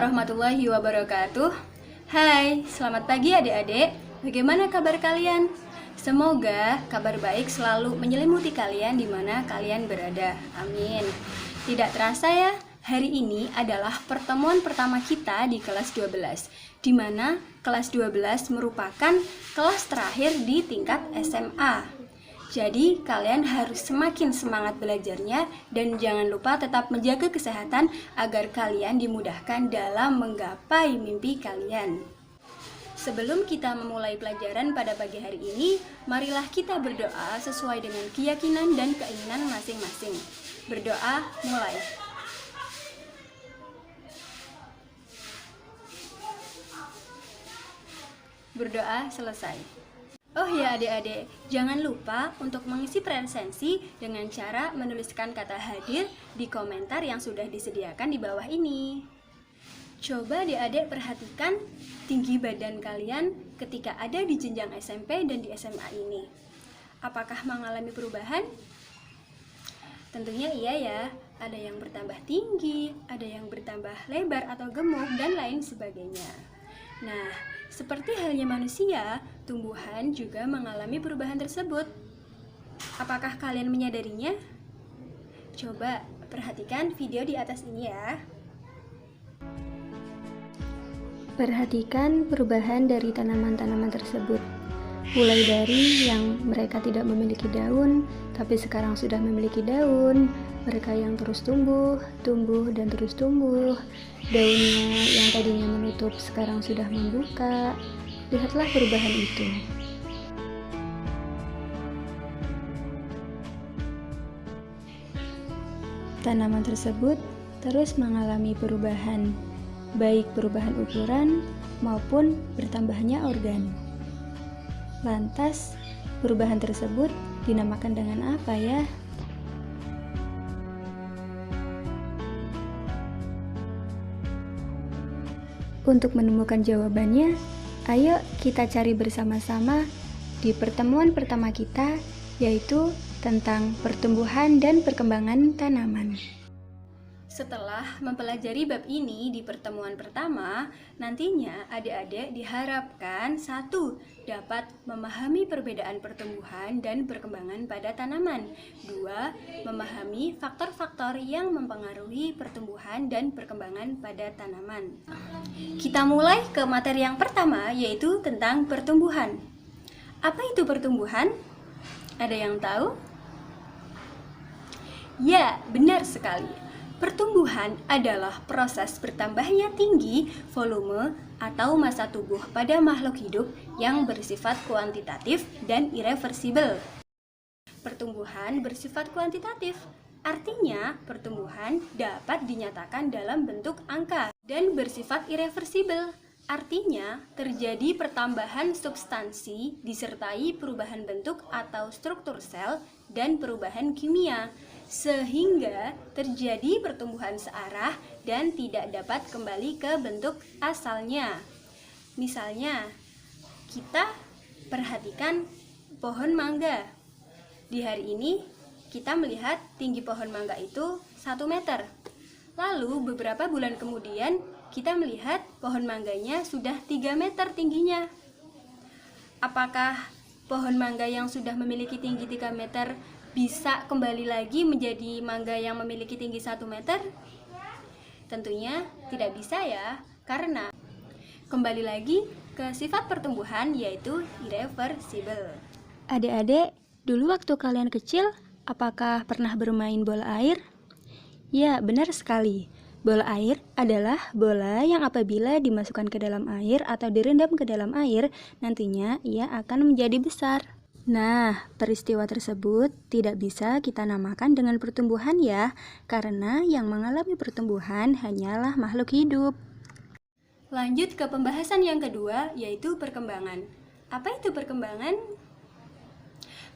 warahmatullahi wabarakatuh. Hai, selamat pagi adik-adik. Bagaimana kabar kalian? Semoga kabar baik selalu menyelimuti kalian di mana kalian berada. Amin. Tidak terasa ya, hari ini adalah pertemuan pertama kita di kelas 12, di mana kelas 12 merupakan kelas terakhir di tingkat SMA. Jadi kalian harus semakin semangat belajarnya dan jangan lupa tetap menjaga kesehatan agar kalian dimudahkan dalam menggapai mimpi kalian. Sebelum kita memulai pelajaran pada pagi hari ini, marilah kita berdoa sesuai dengan keyakinan dan keinginan masing-masing. Berdoa mulai. Berdoa selesai. Oh ya adik-adik, jangan lupa untuk mengisi presensi dengan cara menuliskan kata hadir di komentar yang sudah disediakan di bawah ini. Coba adik-adik perhatikan tinggi badan kalian ketika ada di jenjang SMP dan di SMA ini. Apakah mengalami perubahan? Tentunya iya ya, ada yang bertambah tinggi, ada yang bertambah lebar atau gemuk, dan lain sebagainya. Nah, seperti halnya manusia, tumbuhan juga mengalami perubahan tersebut. Apakah kalian menyadarinya? Coba perhatikan video di atas ini ya. Perhatikan perubahan dari tanaman-tanaman tersebut. Mulai dari yang mereka tidak memiliki daun, tapi sekarang sudah memiliki daun. Mereka yang terus tumbuh, dan terus tumbuh. Daunnya yang tadinya menutup sekarang sudah membuka. Lihatlah perubahan itu. Tanaman tersebut terus mengalami perubahan, baik perubahan ukuran maupun bertambahnya organ. Lantas, perubahan tersebut dinamakan dengan apa ya? Untuk menemukan jawabannya, ayo kita cari bersama-sama di pertemuan pertama kita, yaitu tentang pertumbuhan dan perkembangan tanaman. Setelah mempelajari bab ini di pertemuan pertama, nantinya adik-adik diharapkan 1. Dapat memahami perbedaan pertumbuhan dan perkembangan pada tanaman. 2. Memahami faktor-faktor yang mempengaruhi pertumbuhan dan perkembangan pada tanaman. Kita mulai ke materi yang pertama, yaitu tentang pertumbuhan. Apa itu pertumbuhan? Ada yang tahu? Ya, benar sekali. Pertumbuhan adalah proses bertambahnya tinggi, volume, atau massa tubuh pada makhluk hidup yang bersifat kuantitatif dan irreversibel. Pertumbuhan bersifat kuantitatif, artinya pertumbuhan dapat dinyatakan dalam bentuk angka, dan bersifat irreversibel, artinya terjadi pertambahan substansi disertai perubahan bentuk atau struktur sel dan perubahan kimia, sehingga terjadi pertumbuhan searah dan tidak dapat kembali ke bentuk asalnya. Misalnya, kita perhatikan pohon mangga. Di hari ini, kita melihat tinggi pohon mangga itu 1 meter. Lalu, beberapa bulan kemudian, kita melihat pohon mangganya sudah 3 meter tingginya. Apakah pohon mangga yang sudah memiliki tinggi 3 meter bisa kembali lagi menjadi mangga yang memiliki tinggi 1 meter? Tentunya tidak bisa ya, karena kembali lagi ke sifat pertumbuhan yaitu irreversibel. Adik-adik, dulu waktu kalian kecil, apakah pernah bermain bola air? Ya, benar sekali. Bola air adalah bola yang apabila dimasukkan ke dalam air atau direndam ke dalam air, nantinya ia akan menjadi besar. Nah, peristiwa tersebut tidak bisa kita namakan dengan pertumbuhan ya, karena yang mengalami pertumbuhan hanyalah makhluk hidup. Lanjut ke pembahasan yang kedua, yaitu perkembangan. Apa itu perkembangan?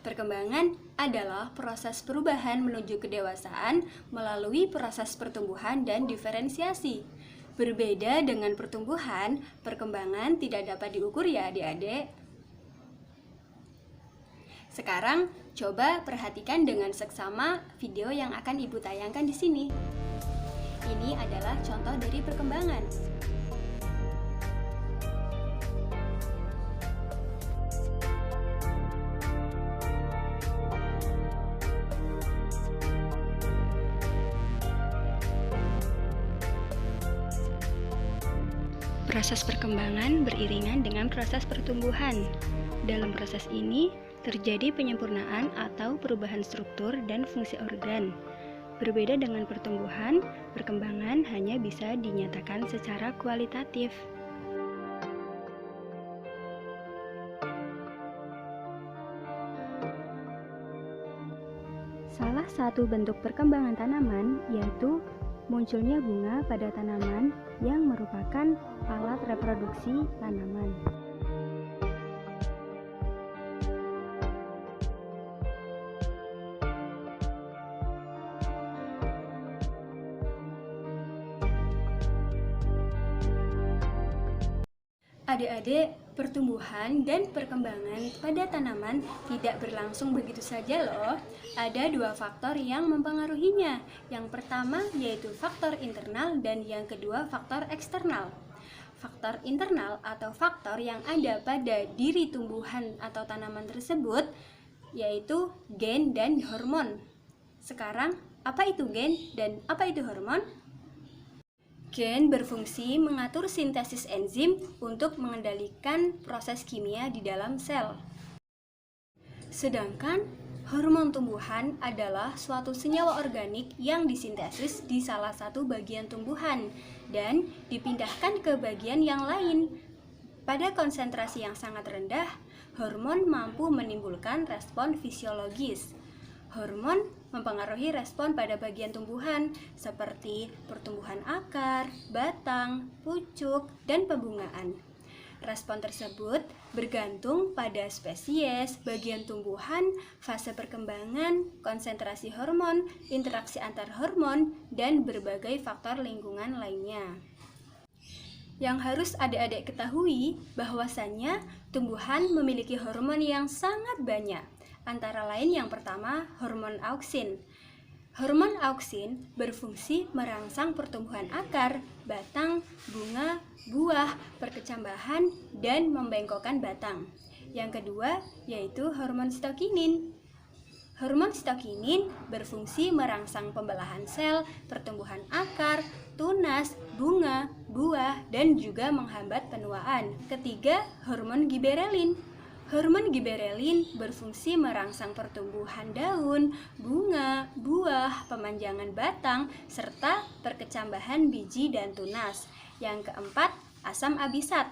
Perkembangan adalah proses perubahan menuju kedewasaan melalui proses pertumbuhan dan diferensiasi. Berbeda dengan pertumbuhan, perkembangan tidak dapat diukur ya adik-adik. Sekarang coba perhatikan dengan seksama video yang akan Ibu tayangkan di sini. Ini adalah contoh dari perkembangan. Proses perkembangan beriringan dengan proses pertumbuhan. Dalam proses ini, terjadi penyempurnaan atau perubahan struktur dan fungsi organ. Berbeda dengan pertumbuhan, perkembangan hanya bisa dinyatakan secara kualitatif. Salah satu bentuk perkembangan tanaman yaitu munculnya bunga pada tanaman yang merupakan alat reproduksi tanaman. Adik-adik, pertumbuhan dan perkembangan pada tanaman tidak berlangsung begitu saja loh. Ada dua faktor yang mempengaruhinya. Yang pertama yaitu faktor internal dan yang kedua faktor eksternal. Faktor internal atau faktor yang ada pada diri tumbuhan atau tanaman tersebut yaitu gen dan hormon. Sekarang, apa itu gen dan apa itu hormon? Gen berfungsi mengatur sintesis enzim untuk mengendalikan proses kimia di dalam sel. Sedangkan hormon tumbuhan adalah suatu senyawa organik yang disintesis di salah satu bagian tumbuhan dan dipindahkan ke bagian yang lain. Pada konsentrasi yang sangat rendah, hormon mampu menimbulkan respon fisiologis. Hormon mempengaruhi respon pada bagian tumbuhan seperti pertumbuhan akar, batang, pucuk, dan pembungaan. Respon tersebut bergantung pada spesies, bagian tumbuhan, fase perkembangan, konsentrasi hormon, interaksi antar hormon, dan berbagai faktor lingkungan lainnya. Yang harus adik-adik ketahui bahwasannya tumbuhan memiliki hormon yang sangat banyak. Antara lain yang pertama, hormon auksin. Hormon auksin berfungsi merangsang pertumbuhan akar, batang, bunga, buah, perkecambahan, dan membengkokkan batang. Yang kedua yaitu hormon sitokinin. Hormon sitokinin berfungsi merangsang pembelahan sel, pertumbuhan akar, tunas, bunga, buah, dan juga menghambat penuaan. Ketiga, hormon giberelin. Hormon giberelin berfungsi merangsang pertumbuhan daun, bunga, buah, pemanjangan batang, serta perkecambahan biji dan tunas. Yang keempat, asam abisat.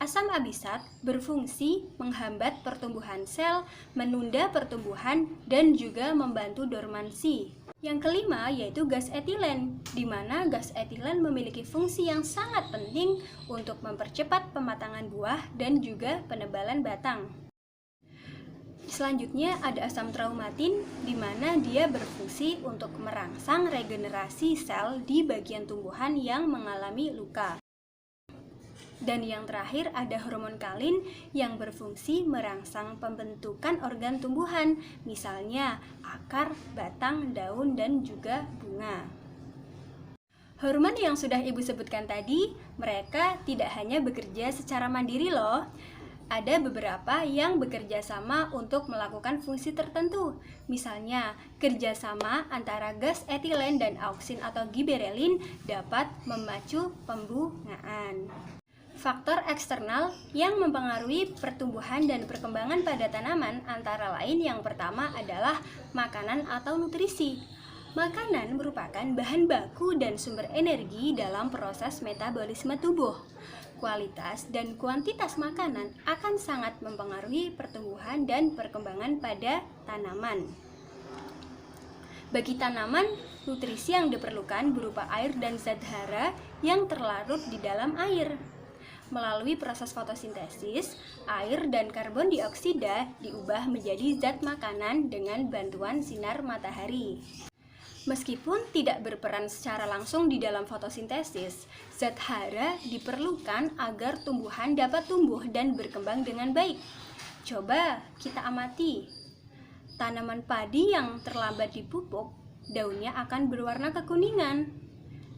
Asam abisat berfungsi menghambat pertumbuhan sel, menunda pertumbuhan, dan juga membantu dormansi. Yang kelima yaitu gas etilen, di mana gas etilen memiliki fungsi yang sangat penting untuk mempercepat pematangan buah dan juga penebalan batang. Selanjutnya ada asam traumatin, di mana dia berfungsi untuk merangsang regenerasi sel di bagian tumbuhan yang mengalami luka. Dan yang terakhir ada hormon kalin yang berfungsi merangsang pembentukan organ tumbuhan, misalnya akar, batang, daun, dan juga bunga. Hormon yang sudah Ibu sebutkan tadi, mereka tidak hanya bekerja secara mandiri loh. Ada beberapa yang bekerja sama untuk melakukan fungsi tertentu. Misalnya, kerjasama antara gas etilen dan auksin atau giberelin dapat memacu pembungaan. Faktor eksternal yang mempengaruhi pertumbuhan dan perkembangan pada tanaman antara lain yang pertama adalah makanan atau nutrisi. Makanan merupakan bahan baku dan sumber energi dalam proses metabolisme tubuh. Kualitas dan kuantitas makanan akan sangat mempengaruhi pertumbuhan dan perkembangan pada tanaman. Bagi tanaman, nutrisi yang diperlukan berupa air dan zat hara yang terlarut di dalam air. Melalui proses fotosintesis, air dan karbon dioksida diubah menjadi zat makanan dengan bantuan sinar matahari. Meskipun tidak berperan secara langsung di dalam fotosintesis, zat hara diperlukan agar tumbuhan dapat tumbuh dan berkembang dengan baik. Coba kita amati. Tanaman padi yang terlambat dipupuk, daunnya akan berwarna kekuningan.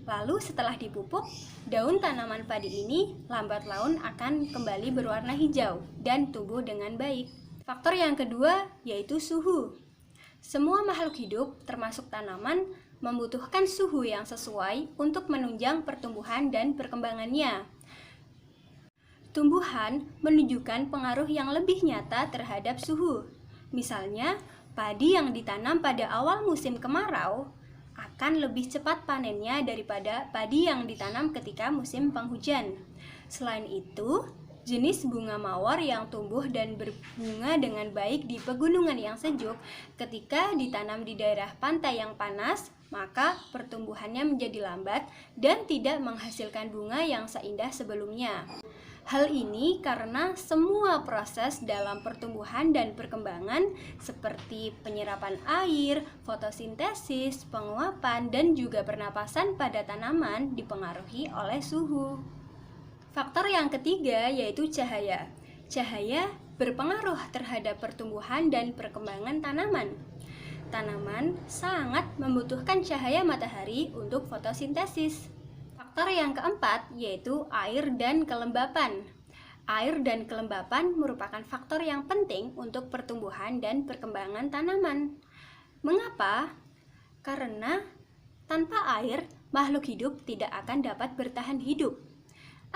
Lalu setelah dipupuk, daun tanaman padi ini lambat laun akan kembali berwarna hijau dan tumbuh dengan baik. Faktor yang kedua yaitu suhu. Semua makhluk hidup, termasuk tanaman, membutuhkan suhu yang sesuai untuk menunjang pertumbuhan dan perkembangannya. Tumbuhan menunjukkan pengaruh yang lebih nyata terhadap suhu. Misalnya, padi yang ditanam pada awal musim kemarau akan lebih cepat panennya daripada padi yang ditanam ketika musim penghujan. Selain itu, jenis bunga mawar yang tumbuh dan berbunga dengan baik di pegunungan yang sejuk ketika ditanam di daerah pantai yang panas, maka pertumbuhannya menjadi lambat dan tidak menghasilkan bunga yang seindah sebelumnya. Hal ini karena semua proses dalam pertumbuhan dan perkembangan seperti penyerapan air, fotosintesis, penguapan, dan juga pernapasan pada tanaman dipengaruhi oleh suhu. Faktor yang ketiga yaitu cahaya. Cahaya berpengaruh terhadap pertumbuhan dan perkembangan tanaman. Tanaman sangat membutuhkan cahaya matahari untuk fotosintesis. Faktor yang keempat yaitu air dan kelembapan. Air dan kelembapan merupakan faktor yang penting untuk pertumbuhan dan perkembangan tanaman. Mengapa? Karena tanpa air, makhluk hidup tidak akan dapat bertahan hidup.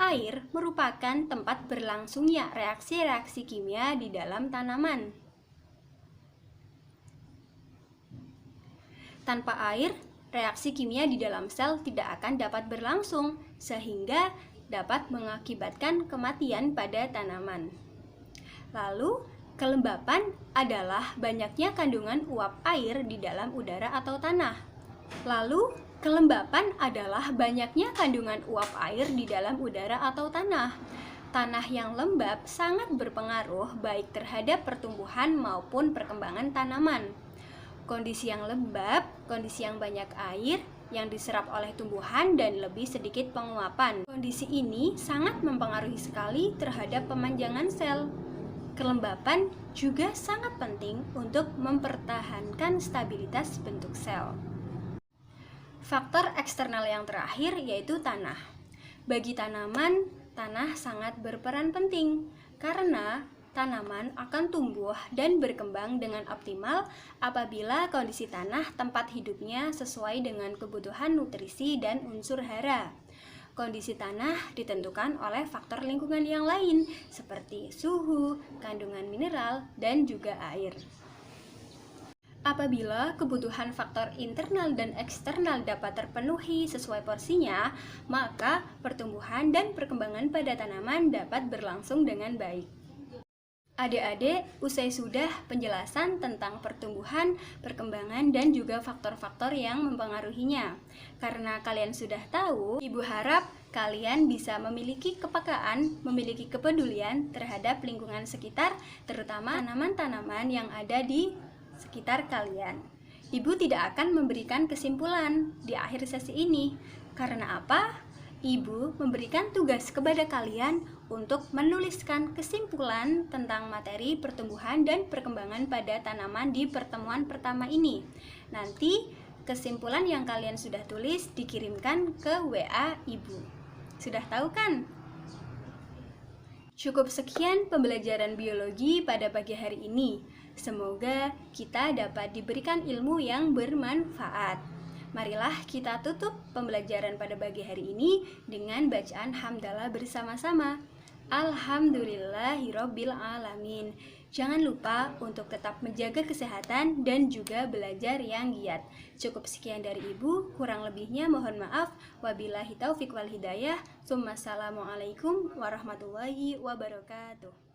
Air merupakan tempat berlangsungnya reaksi-reaksi kimia di dalam tanaman. Tanpa air, reaksi kimia di dalam sel tidak akan dapat berlangsung, sehingga dapat mengakibatkan kematian pada tanaman. Lalu, kelembapan adalah banyaknya kandungan uap air di dalam udara atau tanah. Lalu, kelembapan adalah banyaknya kandungan uap air di dalam udara atau tanah. Tanah yang lembab sangat berpengaruh baik terhadap pertumbuhan maupun perkembangan tanaman. Kondisi yang lembab, kondisi yang banyak air yang diserap oleh tumbuhan dan lebih sedikit penguapan. Kondisi ini sangat mempengaruhi sekali terhadap pemanjangan sel. Kelembapan juga sangat penting untuk mempertahankan stabilitas bentuk sel. Faktor eksternal yang terakhir yaitu tanah. Bagi tanaman, tanah sangat berperan penting karena tanaman akan tumbuh dan berkembang dengan optimal apabila kondisi tanah tempat hidupnya sesuai dengan kebutuhan nutrisi dan unsur hara. Kondisi tanah ditentukan oleh faktor lingkungan yang lain seperti suhu, kandungan mineral, dan juga air. Apabila kebutuhan faktor internal dan eksternal dapat terpenuhi sesuai porsinya, maka pertumbuhan dan perkembangan pada tanaman dapat berlangsung dengan baik. Adik-adik, usai sudah penjelasan tentang pertumbuhan, perkembangan, dan juga faktor-faktor yang mempengaruhinya. Karena kalian sudah tahu, Ibu harap kalian bisa memiliki kepekaan, memiliki kepedulian terhadap lingkungan sekitar, terutama tanaman-tanaman yang ada di sekitar kalian. Ibu tidak akan memberikan kesimpulan di akhir sesi ini. Karena apa? Ibu memberikan tugas kepada kalian untuk menuliskan kesimpulan tentang materi pertumbuhan dan perkembangan pada tanaman di pertemuan pertama ini. Nanti kesimpulan yang kalian sudah tulis dikirimkan ke WA Ibu. Sudah tahu kan? Cukup sekian pembelajaran biologi pada pagi hari ini. Semoga kita dapat diberikan ilmu yang bermanfaat. Marilah kita tutup pembelajaran pada pagi hari ini dengan bacaan hamdalah bersama-sama. Alhamdulillahirabbil alamin. Jangan lupa untuk tetap menjaga kesehatan dan juga belajar yang giat. Cukup sekian dari Ibu, kurang lebihnya mohon maaf. Wabillahi taufiq wal hidayah. Assalamualaikum warahmatullahi wabarakatuh.